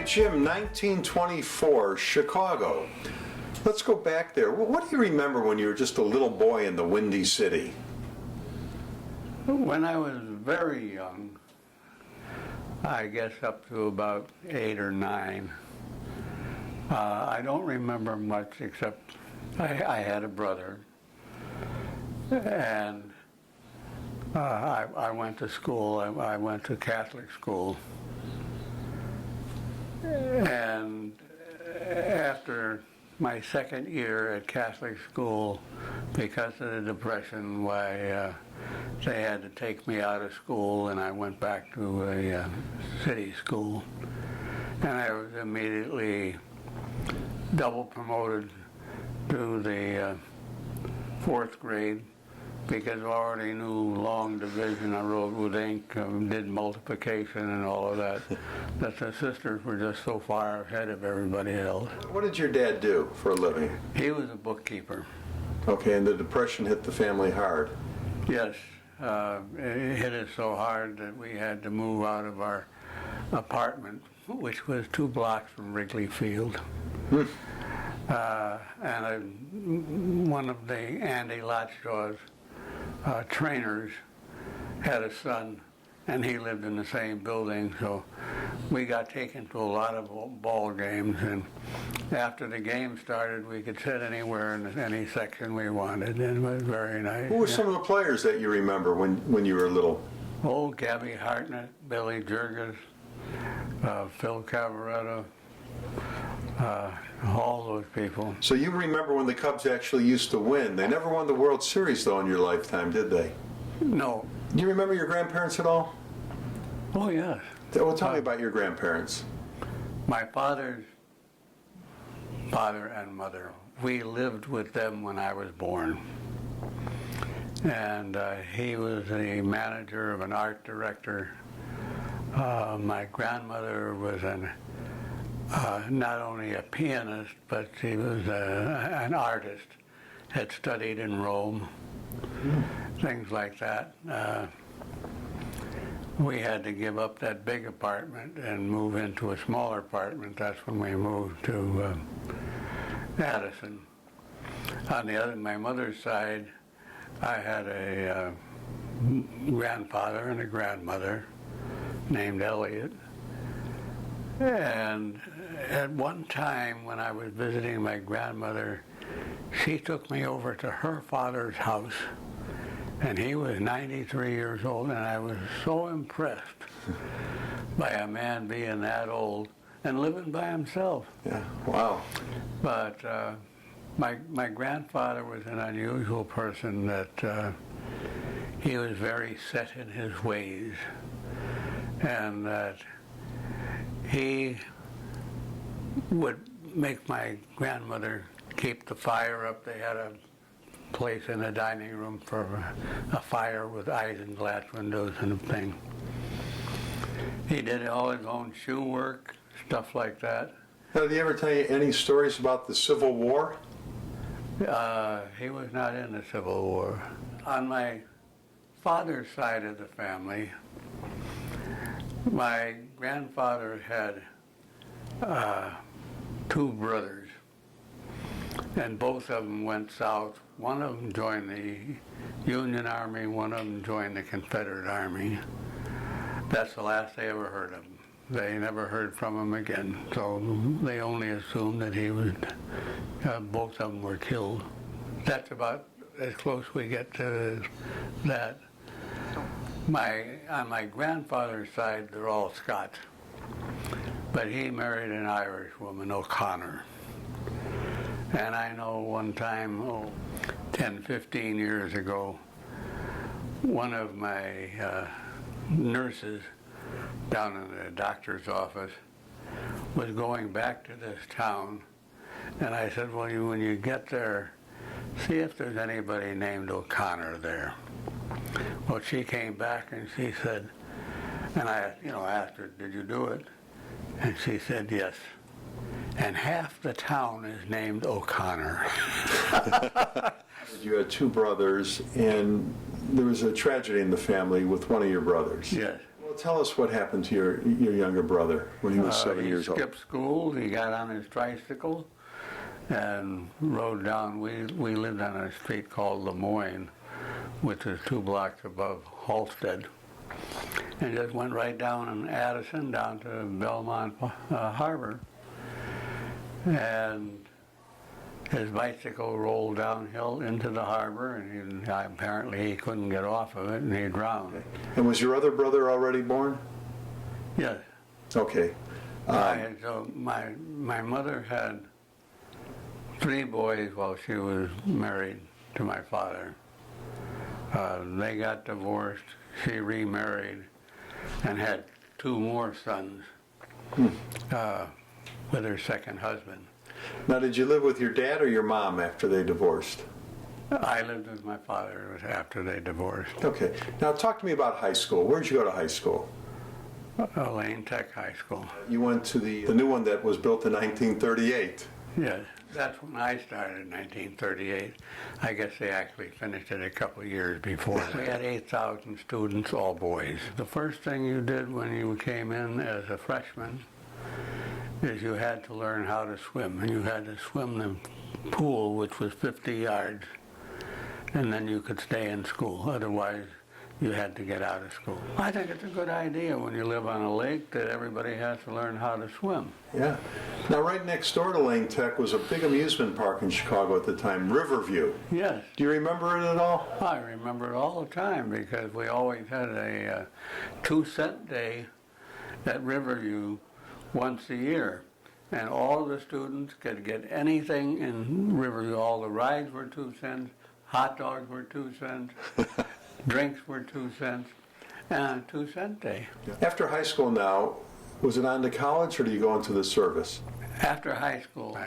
right, Jim, 1924, Chicago. Let's go back there. What do you remember when you were just a little boy in the Windy City? When I was very young, I guess up to about 8 or 9, I don't remember much except I had a brother, and I went to school. I went to Catholic school, and after my second year at Catholic school, because of the Depression, why they had to take me out of school, and I went back to a city school, and I was immediately double promoted to the 4th grade, because I already knew long division. I wrote with ink, did multiplication and all of that, that the sisters were just so far ahead of everybody else. What did your dad do for a living? He was a bookkeeper. Okay, and the Depression hit the family hard. Yes, it hit us so hard that we had to move out of our apartment, which was 2 blocks from Wrigley Field. And one of the Andy Lotshaw's trainers had a son, and he lived in the same building, so we got taken to a lot of ball games, and after the game started, we could sit anywhere in any section we wanted, and it was very nice. Who were some of the players that you remember when you were little? Oh, Gabby Hartnett, Billy Jurgis, Phil Cavaretta, all those people. So you remember when the Cubs actually used to win. They never won the World Series, though, in your lifetime, did they? No. Do you remember your grandparents at all? Oh, yes. Well, tell me about your grandparents. My father's father and mother, we lived with them when I was born. And he was the manager of an art director. My grandmother was not only a pianist, but she was an artist, had studied in Rome, things like that. We had to give up that big apartment and move into a smaller apartment. That's when we moved to Addison. On the other, my mother's side, I had a grandfather and a grandmother named Elliot. And at one time when I was visiting my grandmother, she took me over to her father's house, and he was 93 years old, and I was so impressed by a man being that old and living by himself. Yeah, wow. But my grandfather was an unusual person, that he was very set in his ways, and that he would make my grandmother keep the fire up. They had a place in the dining room for a fire with isinglass windows and a thing. He did all his own shoe work, stuff like that. Now, did he ever tell you any stories about the Civil War? He was not in the Civil War. On my father's side of the family, my grandfather had 2 brothers, and both of them went south. One of them joined the Union Army, one of them joined the Confederate Army. That's the last they ever heard of him. They never heard from him again, so they only assumed that he was, both of them were killed. That's about as close we get to that. On my grandfather's side, they're all Scots, but he married an Irish woman, O'Connor. And I know one time, 10, 15 years ago, one of my nurses down in the doctor's office was going back to this town, and I said, well, when you get there, see if there's anybody named O'Connor there. Well, she came back and she said, and I asked her, did you do it? And she said, yes. And half the town is named O'Connor. You had 2 brothers, and there was a tragedy in the family with one of your brothers. Yes. Well, tell us what happened to your younger brother when he was 7 years old. He skipped school. He got on his tricycle and rode down. We lived on a street called Lemoyne, which is 2 blocks above Halsted, and just went right down in Addison down to Belmont Harbor. And his bicycle rolled downhill into the harbor, and apparently he couldn't get off of it, and he drowned. And was your other brother already born? Yes. Okay. So my mother had 3 boys while she was married to my father. They got divorced. She remarried and had 2 more sons with her second husband. Now, did you live with your dad or your mom after they divorced? I lived with my father after they divorced. Okay. Now, talk to me about high school. Where did you go to high school? Lane Tech High School. You went to the new one that was built in 1938. Yes, that's when I started in 1938. I guess they actually finished it a couple of years before that. We had 8,000 students, all boys. The first thing you did when you came in as a freshman is you had to learn how to swim, and you had to swim the pool, which was 50 yards, and then you could stay in school. Otherwise, you had to get out of school. I think it's a good idea when you live on a lake that everybody has to learn how to swim. Yeah. Now, right next door to Lane Tech was a big amusement park in Chicago at the time, Riverview. Yes. Do you remember it at all? I remember it all the time because we always had a 2-cent day at Riverview once a year. And all the students could get anything in Riverview. All the rides were 2 cents, hot dogs were 2 cents, drinks were 2 cents, and a 2-cent day. After high school now, was it on to college or do you go into the service? After high school,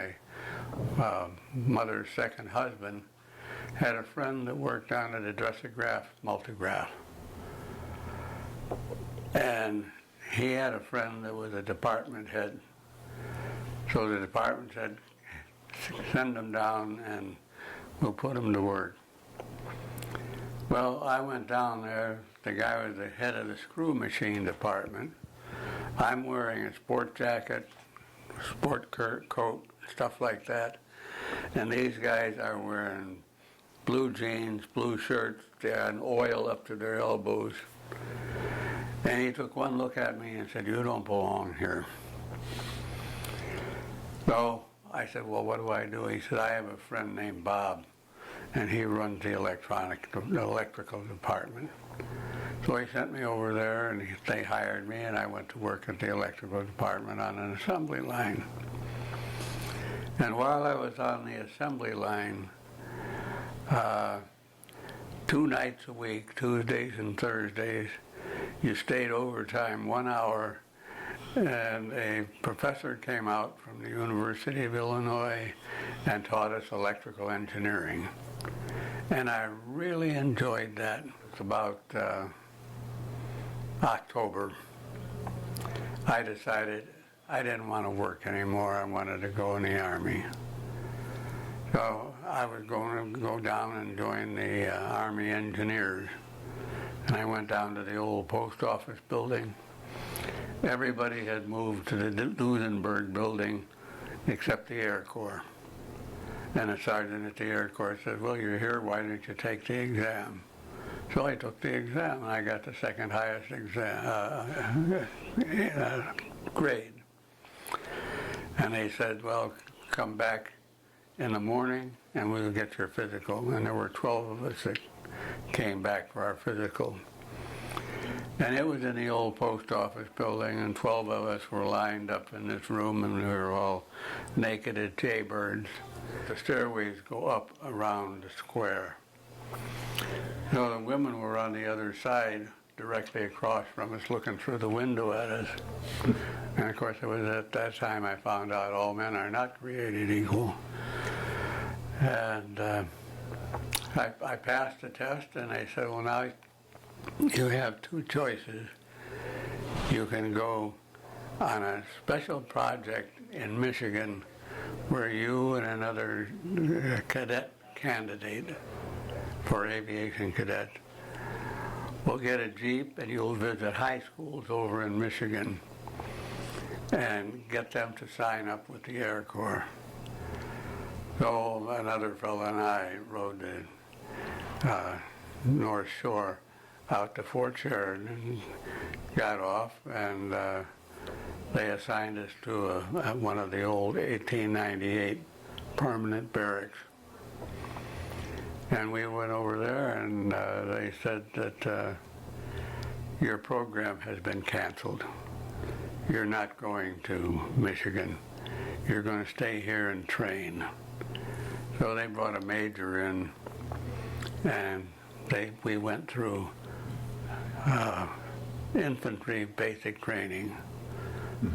my mother's second husband had a friend that worked on a Dressograph multigraph. And he had a friend that was a department head. So the department said, send him down and we'll put him to work. Well, I went down there. The guy was the head of the screw machine department. I'm wearing a sport jacket, sport coat, stuff like that. And these guys are wearing blue jeans, blue shirts, they had oil up to their elbows. And he took one look at me and said, you don't belong here. So I said, well, what do I do? He said, I have a friend named Bob, and he runs the electrical department. So he sent me over there, and they hired me, and I went to work at the electrical department on an assembly line. And while I was on the assembly line, 2 nights a week, Tuesdays and Thursdays, you stayed overtime 1 hour, and a professor came out from the University of Illinois and taught us electrical engineering. And I really enjoyed that. It's about October. I decided I didn't want to work anymore. I wanted to go in the Army. So I was going to go down and join the Army Engineers. And I went down to the old post office building. Everybody had moved to the Duesenberg building except the Air Corps. And a sergeant at the Air Corps said, well, you're here, why don't you take the exam? So I took the exam, and I got the second highest grade. And they said, well, come back in the morning and we'll get your physical. And there were 12 of us that came back for our physical. And it was in the old post office building, and 12 of us were lined up in this room, and we were all naked as jaybirds. The stairways go up around the square. So the women were on the other side, directly across from us, looking through the window at us. And of course, it was at that time I found out all men are not created equal. And I passed the test, and they said, well, now you have 2 choices. You can go on a special project in Michigan where you and another cadet candidate for aviation cadet we'll get a Jeep and you'll visit high schools over in Michigan and get them to sign up with the Air Corps. So another fellow and I rode the North Shore out to Fort Sheridan and got off, and they assigned us to one of the old 1898 permanent barracks. And we went over there, and they said that your program has been canceled. You're not going to Michigan. You're going to stay here and train. So they brought a major in, and we went through infantry basic training,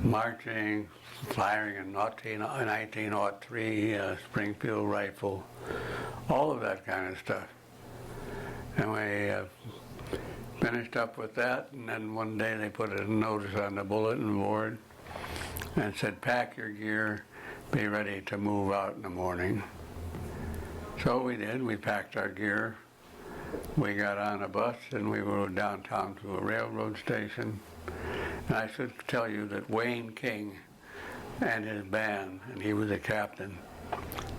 marching, firing a 1903 Springfield rifle, all of that kind of stuff. And we finished up with that, and then one day they put a notice on the bulletin board and said, pack your gear, be ready to move out in the morning. So we did. We packed our gear. We got on a bus and we rode downtown to a railroad station. And I should tell you that Wayne King and his band, and he was a captain,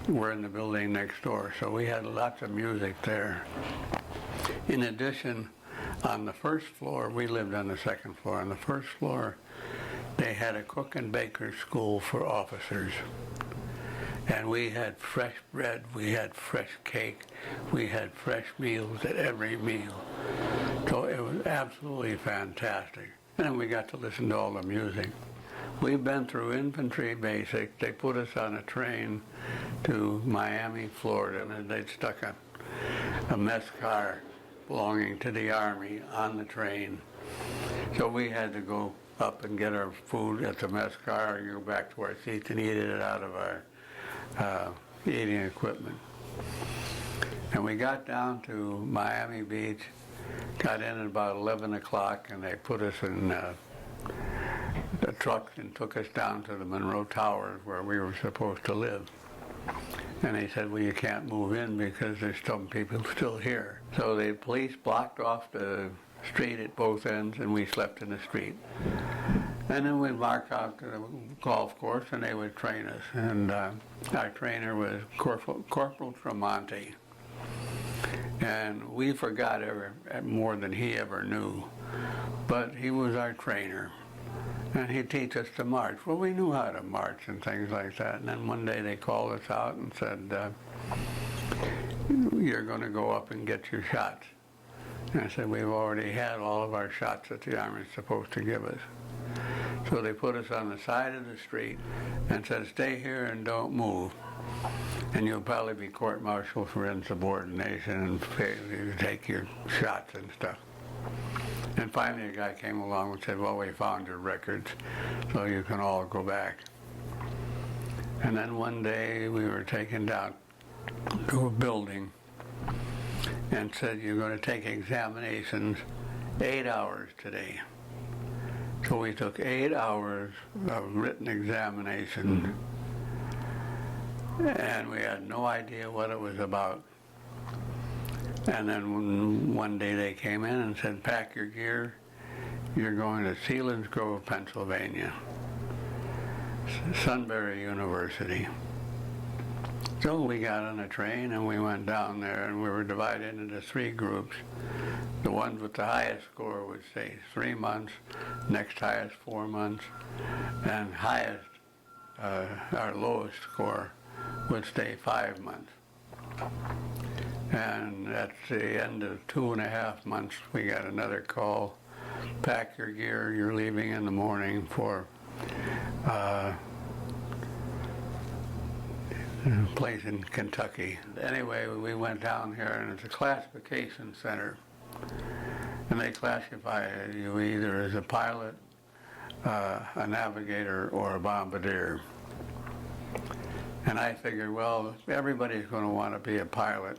were in the building next door. So we had lots of music there. In addition, on the first floor, we lived on the second floor. On the first floor, they had a cook and baker school for officers. And we had fresh bread, we had fresh cake, we had fresh meals at every meal. So it was absolutely fantastic. And then we got to listen to all the music. We've been through infantry basic. They put us on a train to Miami, Florida, and they'd stuck a mess car belonging to the Army on the train. So we had to go up and get our food at the mess car and go back to our seats and eat it out of our eating equipment. And we got down to Miami Beach, got in at about 11 o'clock, and they put us in the truck and took us down to the Monroe Towers where we were supposed to live. And they said, well, you can't move in because there's some people still here. So the police blocked off the street at both ends, and we slept in the street. And then we'd march out to the golf course, and they would train us. And our trainer was Corporal Tremonti. And we forgot more than he ever knew. But he was our trainer. And he'd teach us to march. Well, we knew how to march and things like that. And then one day they called us out and said, you're going to go up and get your shots. And I said, we've already had all of our shots that the Army's supposed to give us. So they put us on the side of the street and said, stay here and don't move. And you'll probably be court-martialed for insubordination and failure to take your shots and stuff. And finally a guy came along and said, well, we found your records, so you can all go back. And then one day we were taken down to a building and said, you're going to take examinations 8 hours today. So we took 8 hours of written examination, and we had no idea what it was about. And then one day they came in and said, pack your gear, you're going to Selinsgrove, Pennsylvania, Sunbury University. So we got on a train and we went down there, and we were divided into 3 groups. The ones with the highest score would stay 3 months, next highest 4 months, and highest, our lowest score, would stay 5 months. And at the end of 2.5 months, we got another call, pack your gear, you're leaving in the morning for a place in Kentucky. Anyway, we went down here, and it's a classification center. And they classify you either as a pilot, a navigator, or a bombardier. And I figured, well, everybody's going to want to be a pilot.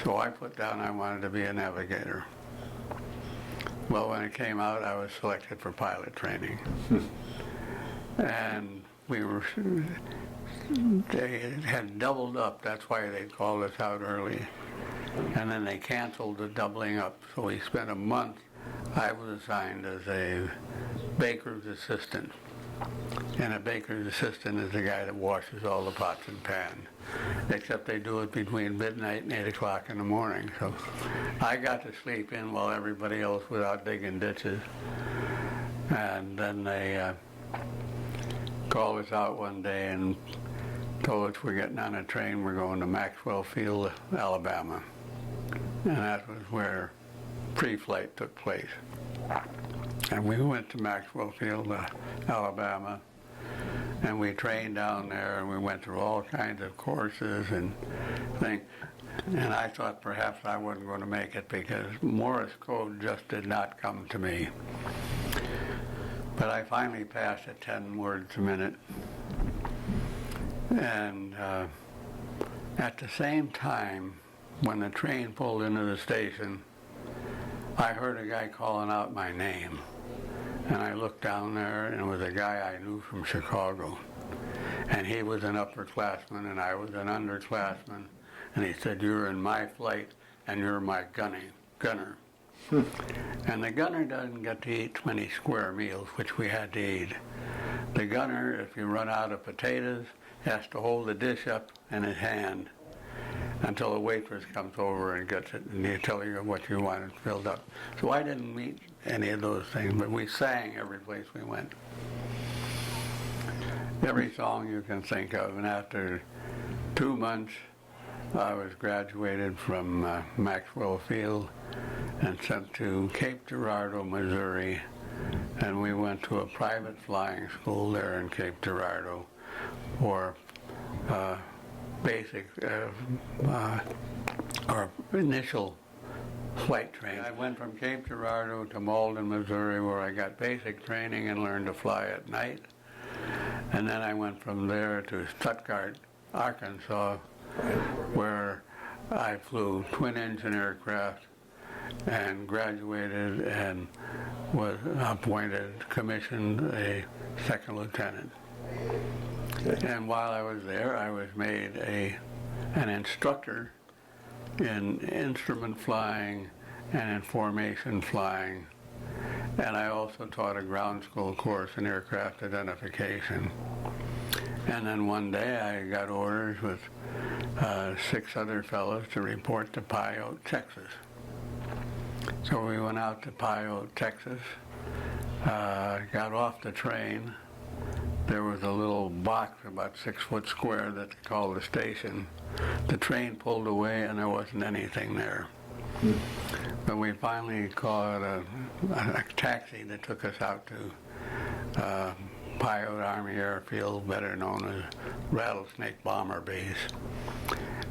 So I put down I wanted to be a navigator. Well, when it came out, I was selected for pilot training. And they had doubled up. That's why they called us out early. And then they canceled the doubling up, so we spent a month. I was assigned as a baker's assistant. And a baker's assistant is the guy that washes all the pots and pans, except they do it between midnight and 8 o'clock in the morning. So I got to sleep in while everybody else was out digging ditches. And then they called us out one day and told us we're getting on a train, we're going to Maxwell Field, Alabama. And that was where pre-flight took place. And we went to Maxwell Field, Alabama, and we trained down there, and we went through all kinds of courses and things. And I thought perhaps I wasn't going to make it because Morse code just did not come to me. But I finally passed at 10 words a minute. And at the same time, when the train pulled into the station, I heard a guy calling out my name. And I looked down there, and it was a guy I knew from Chicago. And he was an upperclassman, and I was an underclassman. And he said, "You're in my flight, and you're my gunner." And the gunner doesn't get to eat 20 square meals, which we had to eat. The gunner, if you run out of potatoes, has to hold the dish up in his hand until the waitress comes over and gets it, and they tell you what you want filled up. So I didn't meet any of those things, but we sang every place we went. Every song you can think of, and after 2 months, I was graduated from Maxwell Field and sent to Cape Girardeau, Missouri, and we went to a private flying school there in Cape Girardeau for basic or initial flight training. I went from Cape Girardeau to Malden, Missouri, where I got basic training and learned to fly at night. And then I went from there to Stuttgart, Arkansas, where I flew twin-engine aircraft and graduated and was commissioned a second lieutenant. And while I was there, I was made an instructor in instrument flying and in formation flying. And I also taught a ground school course in aircraft identification. And then one day I got orders with 6 other fellows to report to Pyote, Texas. So we went out to Pyote, Texas, got off the train. There was a little box about 6 foot square that they called the station. The train pulled away and there wasn't anything there. But we finally called a taxi that took us out to Pyote Army Airfield, better known as Rattlesnake Bomber Base.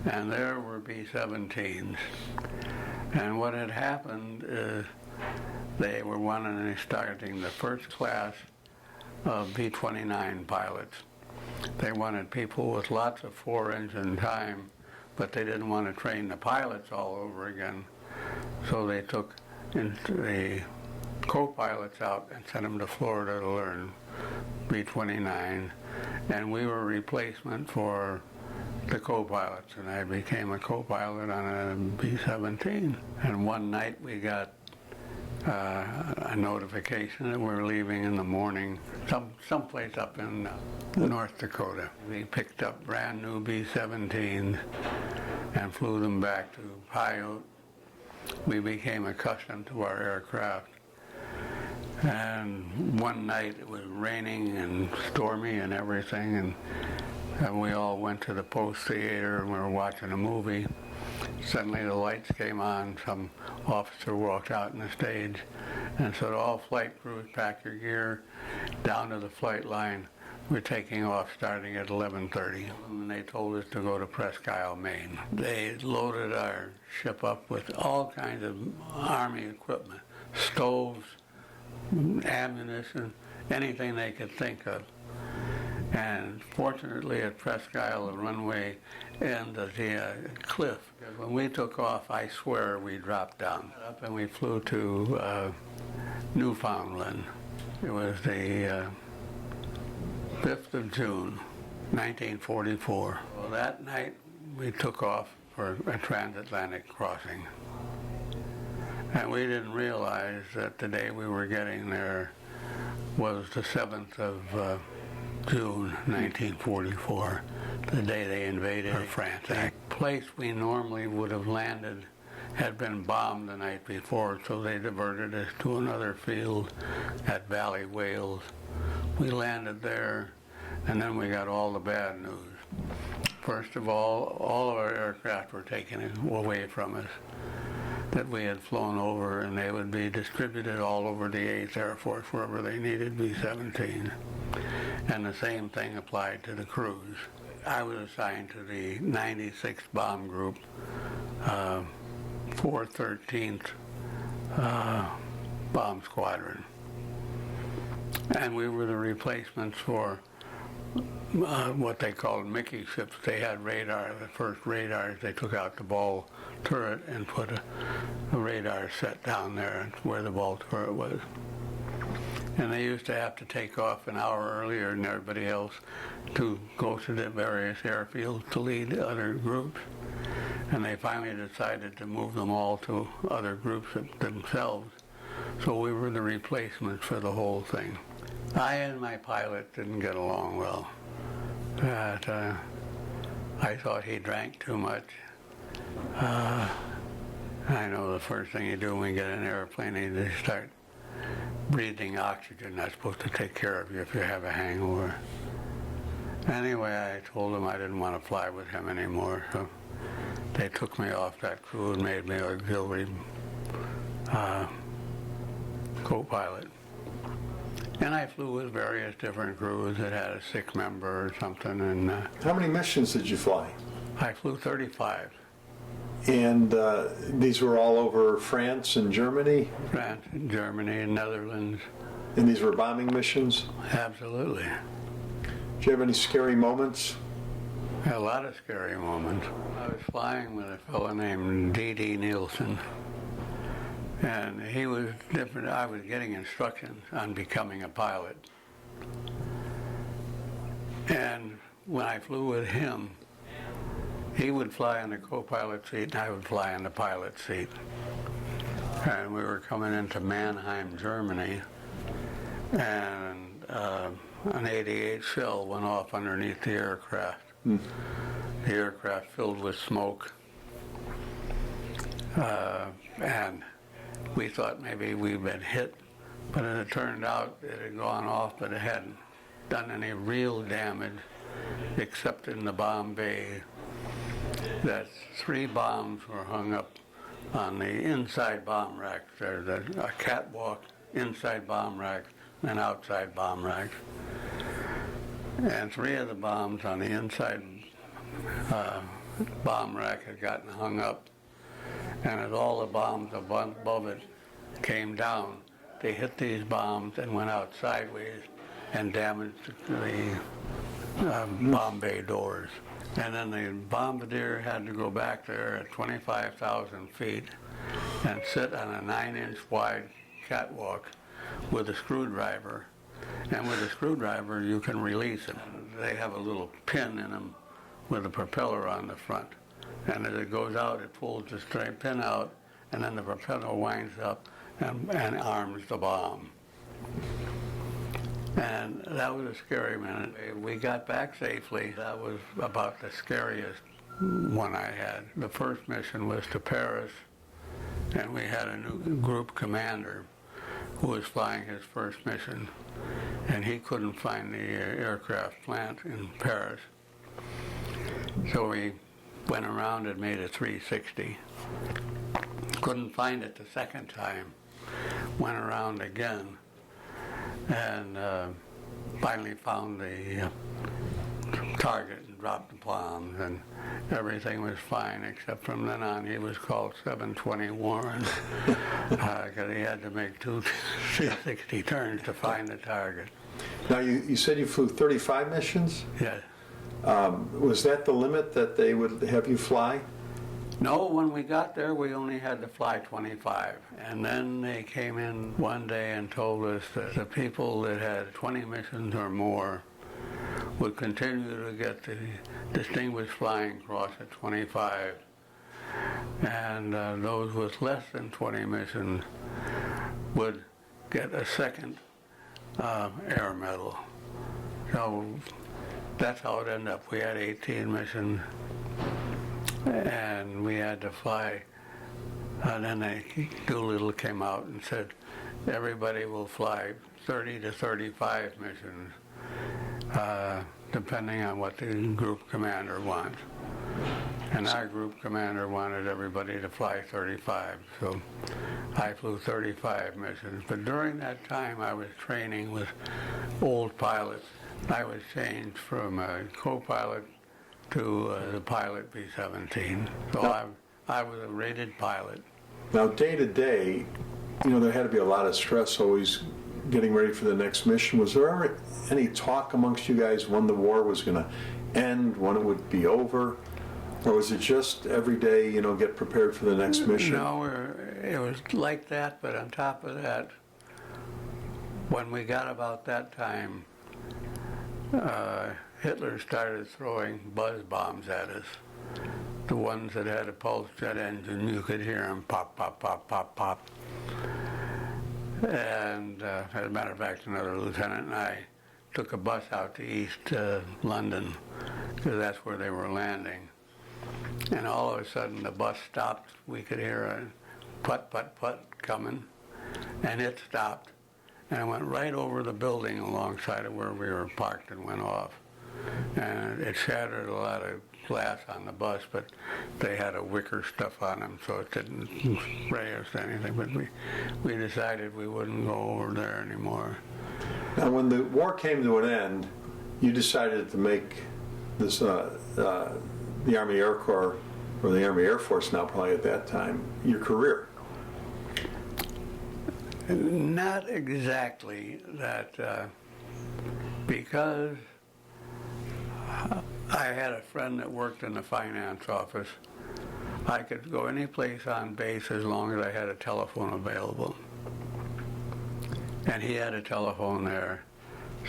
And there were B-17s. And what had happened is they were starting the first class of B-29 pilots. They wanted people with lots of 4-engine time, but they didn't want to train the pilots all over again. So they took the co-pilots out and sent them to Florida to learn B-29. And we were a replacement for the co-pilots, and I became a co-pilot on a B-17. And one night we got a notification that we were leaving in the morning, someplace up in North Dakota. We picked up brand new B-17s and flew them back to Pyote. We became accustomed to our aircraft. And one night it was raining and stormy and everything, and we all went to the Post Theater and we were watching a movie. Suddenly the lights came on, some officer walked out on the stage and said, "All flight crews, pack your gear down to the flight line. We're taking off starting at 11:30. And they told us to go to Presque Isle, Maine. They loaded our ship up with all kinds of Army equipment, stoves, ammunition, anything they could think of. And fortunately at Presque Isle, the runway ended at the cliff. When we took off, I swear we dropped down. Up and we flew to Newfoundland. It was the 5th of June, 1944. Well, that night we took off for a transatlantic crossing. And we didn't realize that the day we were getting there was the 7th of June 1944, the day they invaded France. The place we normally would have landed had been bombed the night before, so they diverted us to another field at Valley, Wales. We landed there, and then we got all the bad news. First of all of our aircraft were taken away from us that we had flown over, and they would be distributed all over the 8th Air Force, wherever they needed B-17. And the same thing applied to the crews. I was assigned to the 96th Bomb Group, 413th Bomb Squadron. And we were the replacements for what they called Mickey ships. They had radar, the first radars. They took out the ball turret and put a radar set down there where the ball turret was. And they used to have to take off an hour earlier than everybody else to go to the various airfields to lead other groups. And they finally decided to move them all to other groups themselves. So we were the replacements for the whole thing. I and my pilot didn't get along well. I thought he drank too much. I know the first thing you do when you get in an airplane is you start breathing oxygen. That's supposed to take care of you if you have a hangover. Anyway, I told him I didn't want to fly with him anymore, so they took me off that crew and made me an auxiliary co-pilot. And I flew with various different crews that had a sick member or something. And How many missions did you fly? I flew 35. And these were all over France and Germany? France, Germany, and Netherlands. And these were bombing missions? Absolutely. Did you have any scary moments? A lot of scary moments. I was flying with a fellow named D.D. Nielsen. And he was different. I was getting instructions on becoming a pilot. And when I flew with him, he would fly in the co-pilot seat and I would fly in the pilot seat. And we were coming into Mannheim, Germany, and an 88 shell went off underneath the aircraft. The aircraft filled with smoke. And we thought maybe we'd been hit, but it turned out it had gone off, but it hadn't done any real damage except in the bomb bay. That 3 bombs were hung up on the inside bomb racks. There's a catwalk, inside bomb racks, and outside bomb racks. And 3 of the bombs on the inside bomb rack had gotten hung up. And as all the bombs above it came down, they hit these bombs and went out sideways and damaged the bomb bay doors. And then the bombardier had to go back there at 25,000 feet and sit on a 9-inch wide catwalk with a screwdriver. And with a screwdriver, you can release them. They have a little pin in them with a propeller on the front. And as it goes out, it pulls the straight pin out, and then the propeller winds up and arms the bomb. And that was a scary minute. We got back safely. That was about the scariest one I had. The first mission was to Paris, and we had a new group commander who was flying his first mission, and he couldn't find the aircraft plant in Paris. So we went around and made a 360. Couldn't find it the second time. Went around again and finally found the target and dropped the bombs, and everything was fine, except from then on he was called 720 Warren because he had to make 2 360 turns to find the target. Now, you said you flew 35 missions? Yes. Was that the limit that they would have you fly? No, when we got there, we only had to fly 25. And then they came in one day and told us that the people that had 20 missions or more would continue to get the Distinguished Flying Cross at 25, and those with less than 20 missions would get a second air medal. So that's how it ended up. We had 18 missions, and we had to fly. And then Doolittle came out and said, everybody will fly 30 to 35 missions, depending on what the group commander wants. And our group commander wanted everybody to fly 35, so I flew 35 missions. But during that time, I was training with old pilots. I was changed from a co-pilot to the pilot B-17. So I was a rated pilot. Now, day to day, you know, there had to be a lot of stress always getting ready for the next mission. Was there ever any talk amongst you guys when the war was going to end, when it would be over? Or was it just every day, you know, get prepared for the next mission? No, it was like that, but on top of that, when we got about that time, Hitler started throwing buzz bombs at us. The ones that had a pulse jet engine, you could hear them pop, pop, pop, pop, pop. And as a matter of fact, another lieutenant and I took a bus out to East London, because that's where they were landing. And all of a sudden the bus stopped. We could hear a put, put, put coming, and it stopped. And it went right over the building alongside of where we were parked and went off. And it shattered a lot of glass on the bus, but they had a wicker stuff on them, so it didn't spray us anything. But we decided we wouldn't go over there anymore. Now, when the war came to an end, you decided to make this the Army Air Corps, or the Army Air Force now probably at that time, your career. Not exactly that, because I had a friend that worked in the finance office. I could go any place on base as long as I had a telephone available. And he had a telephone there.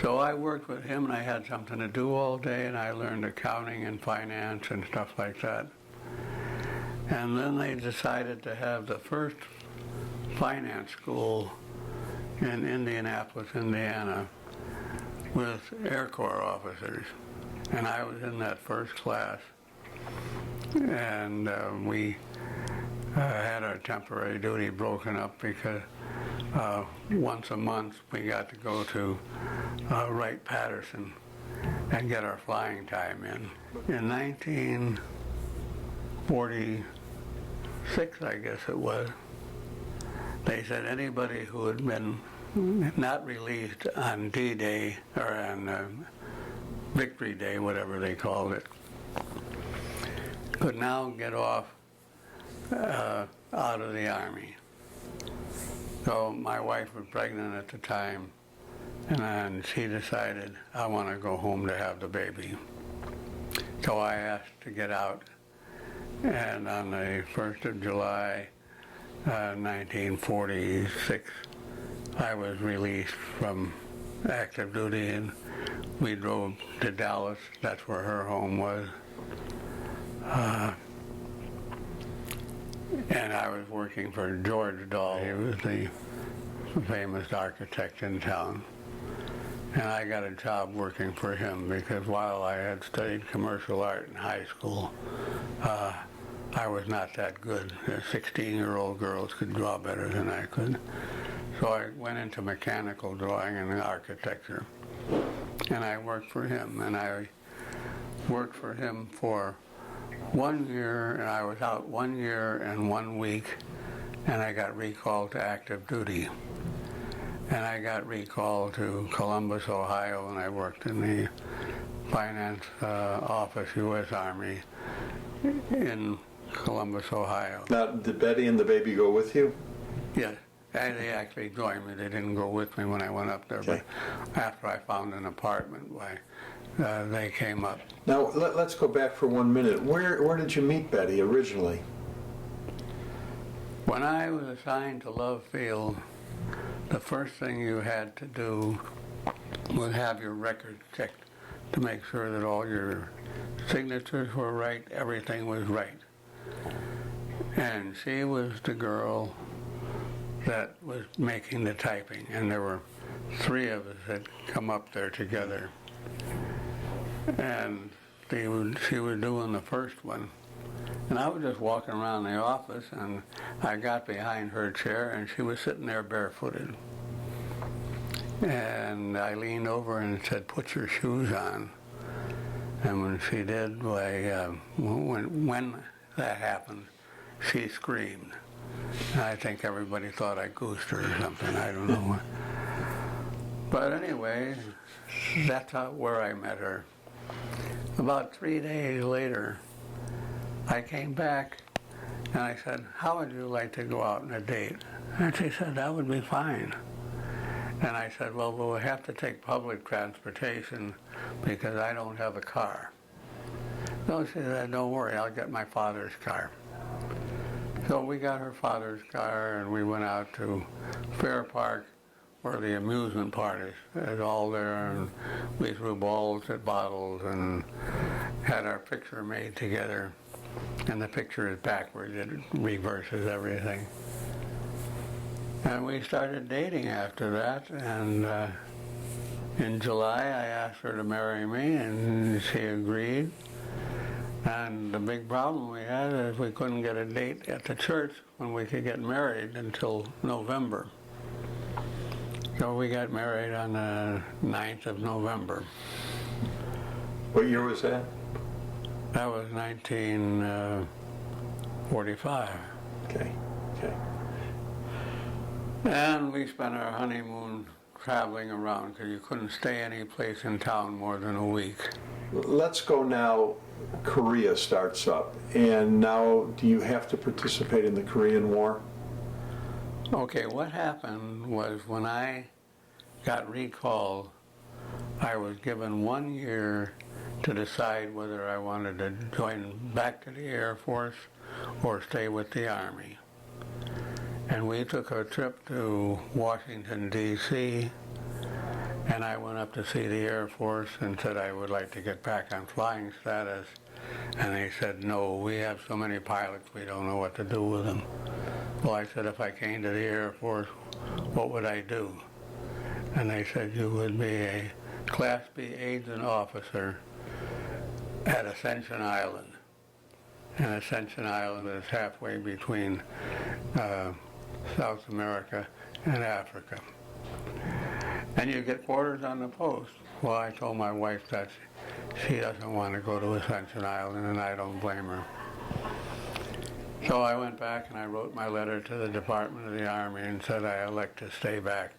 So I worked with him, and I had something to do all day, and I learned accounting and finance and stuff like that. And then they decided to have the first finance school in Indianapolis, Indiana, with Air Corps officers. And I was in that first class. And we had our temporary duty broken up because once a month we got to go to Wright-Patterson and get our flying time in. In 1946, I guess it was, they said anybody who had been not released on D-Day or on Victory Day, whatever they called it, could now get off out of the Army. So my wife was pregnant at the time, and she decided, I want to go home to have the baby. So I asked to get out, and on the 1st of July, 1946, I was released from active duty, and we drove to Dallas. That's where her home was. And I was working for George Dahl. He was the famous architect in town. And I got a job working for him because while I had studied commercial art in high school, I was not that good. 16-year-old girls could draw better than I could. So I went into mechanical drawing and architecture. And I worked for him. And I worked for him for 1 year, and I was out 1 year and 1 week, and I got recalled to active duty. And I got recalled to Columbus, Ohio, and I worked in the finance office, U.S. Army, in Columbus, Ohio. Now, did Betty and the baby go with you? Yes. They actually joined me. They didn't go with me when I went up there, Okay. but after I found an apartment, they came up. Now, let's go back for 1 minute. Where did you meet Betty originally? When I was assigned to Love Field, the first thing you had to do was have your records checked to make sure that all your signatures were right, everything was right. And she was the girl that was making the typing, and there were 3 of us that come up there together. And she was doing the first one. And I was just walking around the office, and I got behind her chair, and she was sitting there barefooted. And I leaned over and said, "Put your shoes on." And when she did, when that happened, she screamed. And I think everybody thought I goosed her or something. I don't know. But anyway, that's where I met her. About 3 days later, I came back and I said, "How would you like to go out on a date?" And she said, "That would be fine." And I said, "Well, we'll have to take public transportation because I don't have a car." No, she said, "Don't worry, I'll get my father's car." So we got her father's car and we went out to Fair Park, where the amusement park is all there, and we threw balls at bottles and had our picture made together. And the picture is backwards, it reverses everything. And we started dating after that, and in July I asked her to marry me, and she agreed. And the big problem we had is we couldn't get a date at the church when we could get married until November. So we got married on the 9th of November. What year was that? That was 1945. Okay. And we spent our honeymoon traveling around because you couldn't stay any place in town more than a week. Let's go now. Korea starts up, and now do you have to participate in the Korean War? Okay, what happened was when I got recalled, I was given 1 year to decide whether I wanted to join back to the Air Force or stay with the Army. And we took a trip to Washington, D.C., and I went up to see the Air Force and said I would like to get back on flying status. And they said, "No, we have so many pilots, we don't know what to do with them." Well, I said, "If I came to the Air Force, what would I do?" And they said, "You would be a Class B agent officer at Ascension Island." And Ascension Island is halfway between South America and Africa. And you get quarters on the post. Well, I told my wife that she doesn't want to go to Ascension Island, and I don't blame her. So I went back and I wrote my letter to the Department of the Army and said I elect to stay back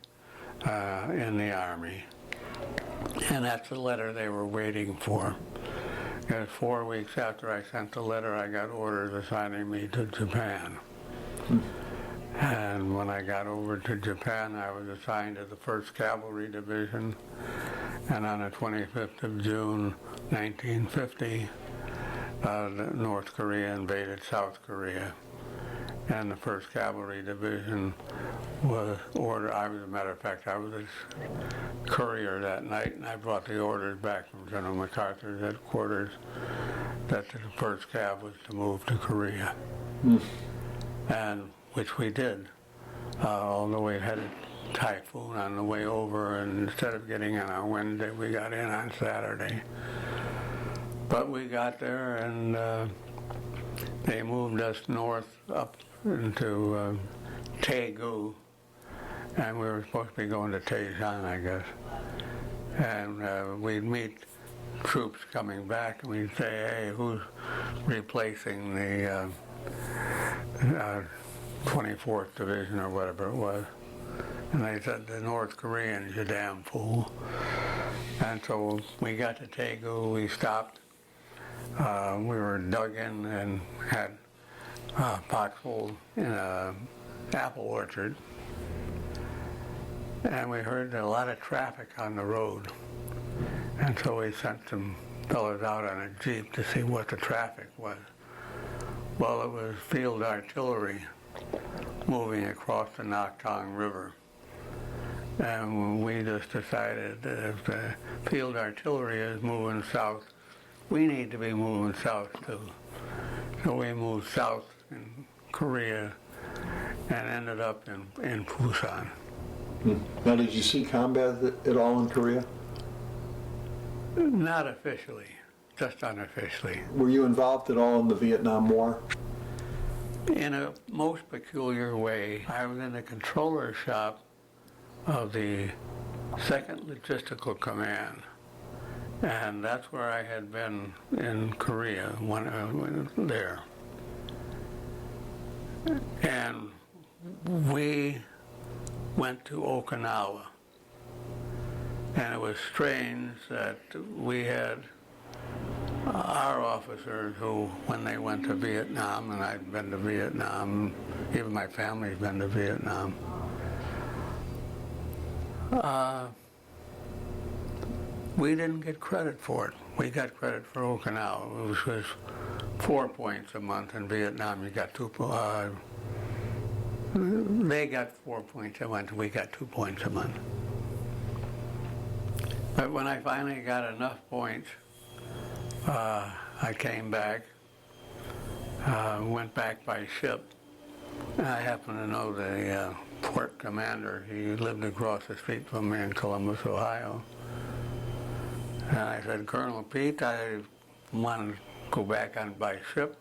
in the Army. And that's the letter they were waiting for. Because 4 weeks after I sent the letter, I got orders assigning me to Japan. And when I got over to Japan, I was assigned to the 1st Cavalry Division. And on the 25th of June, 1950, North Korea invaded South Korea. And the 1st Cavalry Division was ordered. As a matter of fact, I was a courier that night, and I brought the orders back from General MacArthur's headquarters that the 1st Cav was to move to Korea. And which we did, although we had a typhoon on the way over, and instead of getting in on Wednesday, we got in on Saturday. But we got there, and they moved us north up into Daegu, and we were supposed to be going to Daejeon, I guess. And we'd meet troops coming back, and we'd say, "Hey, who's replacing the 24th Division," or whatever it was. And they said, "The North Koreans, you damn fool." And so we got to Daegu, we stopped. We were dug in and had a foxhole in an apple orchard. And we heard a lot of traffic on the road. And so we sent some fellas out on a Jeep to see what the traffic was. Well, it was field artillery moving across the Naktong River. And we just decided that if the field artillery is moving south, we need to be moving south too. So we moved south and Korea and ended up in Busan. Now, did you see combat at all in Korea? Not officially, just unofficially. Were you involved at all in the Vietnam War? In a most peculiar way, I was in the controller shop of the 2nd Logistical Command, and that's where I had been in Korea when there. And we went to Okinawa, and it was strange that we had our officers who, when they went to Vietnam, and I'd been to Vietnam, even my family's been to Vietnam, we didn't get credit for it. We got credit for Okinawa, which was 4 points a month. In Vietnam, you got they got 4 points a month, we got 2 points a month. But when I finally got enough points, I came back, went back by ship. I happen to know the port commander. He lived across the street from me in Columbus, Ohio. And I said, Colonel Pete, I want to go back on by ship,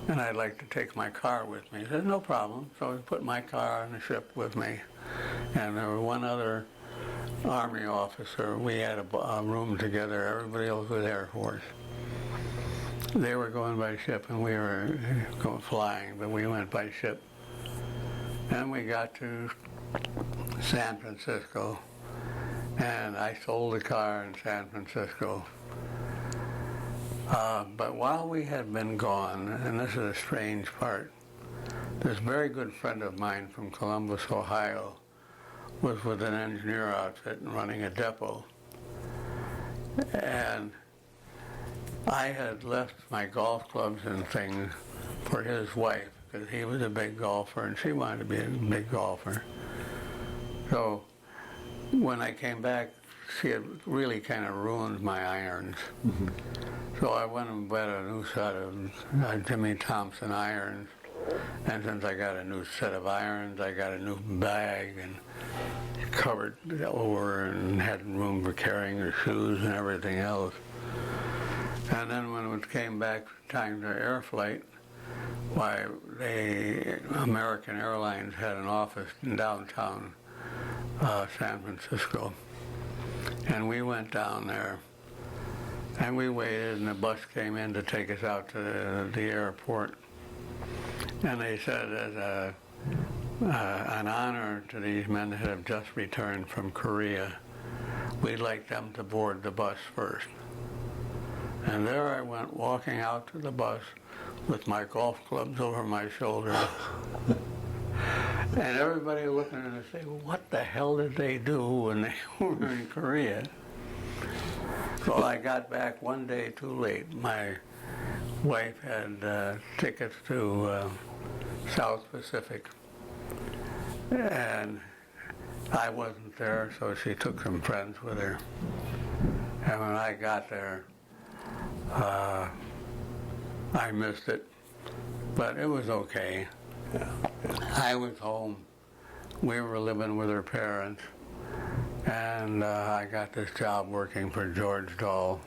and I'd like to take my car with me. He said, no problem. So he put my car on the ship with me. And there was one other Army officer. We had a room together. Everybody else was Air Force. They were going by ship, and we were going flying, but we went by ship. And we got to San Francisco, and I sold the car in San Francisco. But while we had been gone, and this is a strange part, this very good friend of mine from Columbus, Ohio, was with an engineer outfit and running a depot. And I had left my golf clubs and things for his wife, because he was a big golfer and she wanted to be a big golfer. So when I came back, she had really kind of ruined my irons. Mm-hmm. So I went and bought a new set of Jimmy Thompson irons. And since I got a new set of irons, I got a new bag and covered it over and had room for carrying her shoes and everything else. And then when it came back time to air flight, why, American Airlines had an office in downtown San Francisco. And we went down there, and we waited, and the bus came in to take us out to the airport. And they said, as an honor to these men that have just returned from Korea, we'd like them to board the bus first. And there I went walking out to the bus with my golf clubs over my shoulder. And everybody looking at it and saying, well, what the hell did they do when they were in Korea? So I got back one day too late. My wife had tickets to South Pacific, and I wasn't there, so she took some friends with her. And when I got there, I missed it, but it was okay. Yeah. I was home. We were living with her parents, and I got this job working for George Dahl.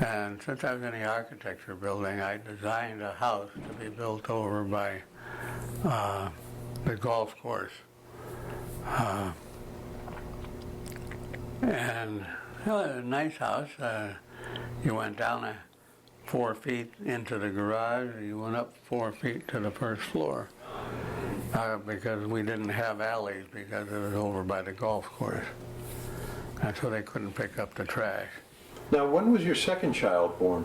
And since I was in the architecture building, I designed a house to be built over by the golf course. And a nice house. You went down 4 feet into the garage, you went up 4 feet to the first floor. Because we didn't have alleys because it was over by the golf course. And so they couldn't pick up the trash. Now, when was your second child born?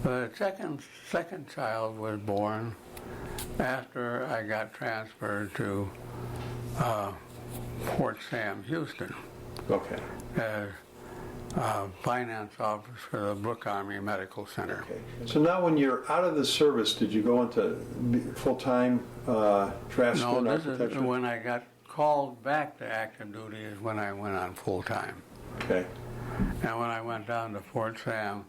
The second child was born after I got transferred to Fort Sam, Houston, Okay. as finance officer for the Brooke Army Medical Center. Okay. So now when you're out of the service, did you go into full-time draftsman No, this architecture? is when I got called back to active duty is when I went on full-time. Okay. And when I went down to Fort Sam,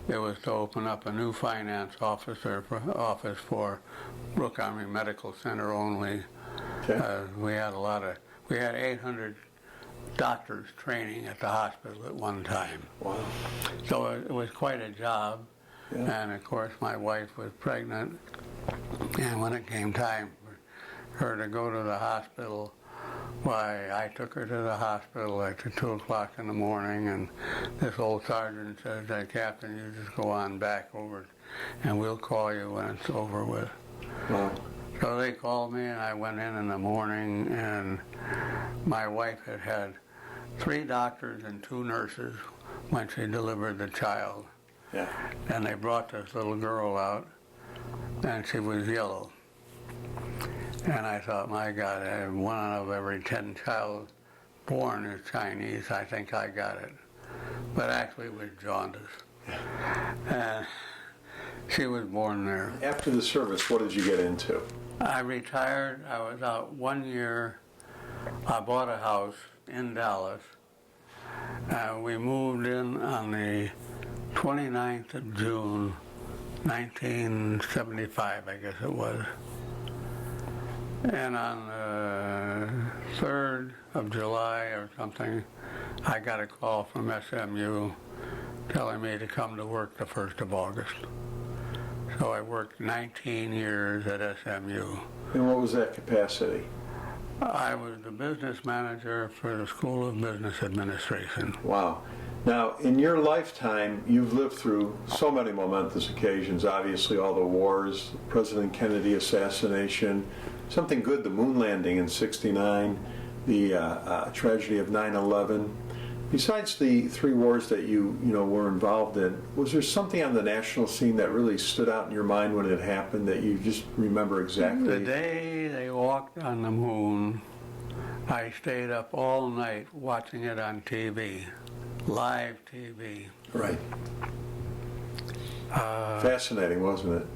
it was to open up a new finance office for Brooke Army Medical Center only. Okay. We had 800 doctors training at the hospital at one time. Wow. So it was quite a job. Yeah. And of course my wife was pregnant, and when it came time for her to go to the hospital, why, I took her to the hospital at 2 o'clock in the morning, and this old sergeant says, "Captain, you just go on back over and we'll call you when it's over with." Wow. So they called me, and I went in the morning, and my wife had had 3 doctors and 2 nurses when she delivered the child. Yeah. And they brought this little girl out, and she was yellow. And I thought, my God, one out of every 10 child born is Chinese. I think I got it. But actually it was jaundice. And she was born there. After the service, what did you get into? I retired. I was out 1 year. I bought a house in Dallas. We moved in on the 29th of June, 1975, I guess it was. And on the 3rd of July or something, I got a call from SMU telling me to come to work the 1st of August. So I worked 19 years at SMU. And what was that capacity? I was the business manager for the School of Business Administration. Wow. Now, in your lifetime, you've lived through so many momentous occasions. Obviously, all the wars, President Kennedy assassination, something good, the moon landing in '69, the tragedy of 9/11. Besides the 3 wars that you were involved in, was there something on the national scene that really stood out in your mind when it happened that you just remember exactly? The day they walked on the moon, I stayed up all night watching it on TV, live TV. Right. Fascinating, wasn't it?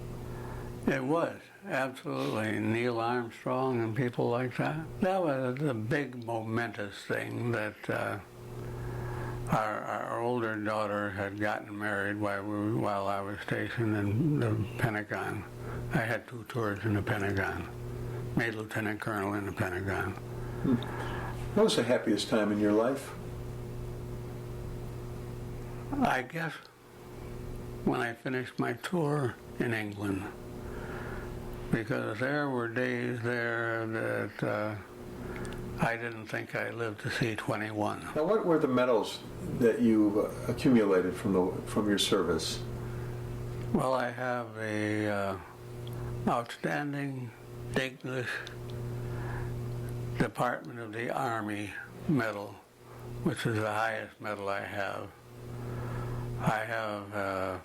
It was, absolutely. Neil Armstrong and people like that. That was a big momentous thing that our older daughter had gotten married while I was stationed in the Pentagon. I had 2 tours in the Pentagon, made lieutenant colonel in the Pentagon. What was the happiest time in your life? I guess when I finished my tour in England, because there were days there that I didn't think I lived to see 21. Now, what were the medals that you accumulated from your service? Well, I have a outstanding Distinguished Department of the Army medal, which is the highest medal I have. I have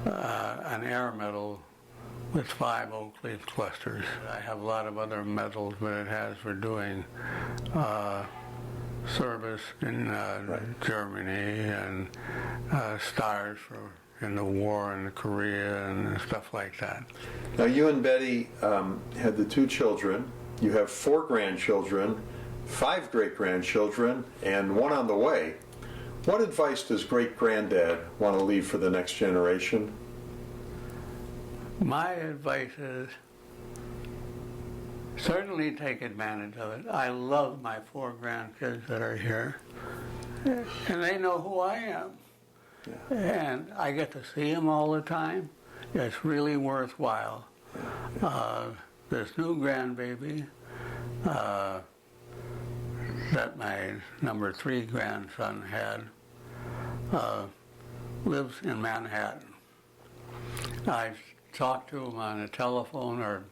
an air medal with 5 oak leaf clusters. I have a lot of other medals, but it has for doing service in Germany and stars in the war in Korea and stuff like that. Now, you and Betty had the 2 children. You have 4 grandchildren, 5 great-grandchildren, and 1 on the way. What advice does great-granddad want to leave for the next generation? My advice is certainly take advantage of it. I love my 4 grandkids that are here, and they know who I am. Yeah. And I get to see them all the time. It's really worthwhile. This new grandbaby that my number 3 grandson had lives in Manhattan. I've talked to him on the telephone, or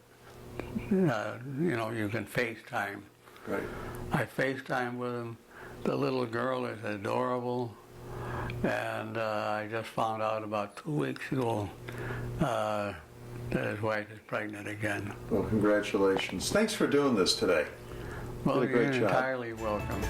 you can FaceTime. Right. I FaceTime with him. The little girl is adorable, and I just found out about 2 weeks ago that his wife is pregnant again. Well, congratulations. Thanks for doing this today. Well, Did a great you're job. entirely welcome.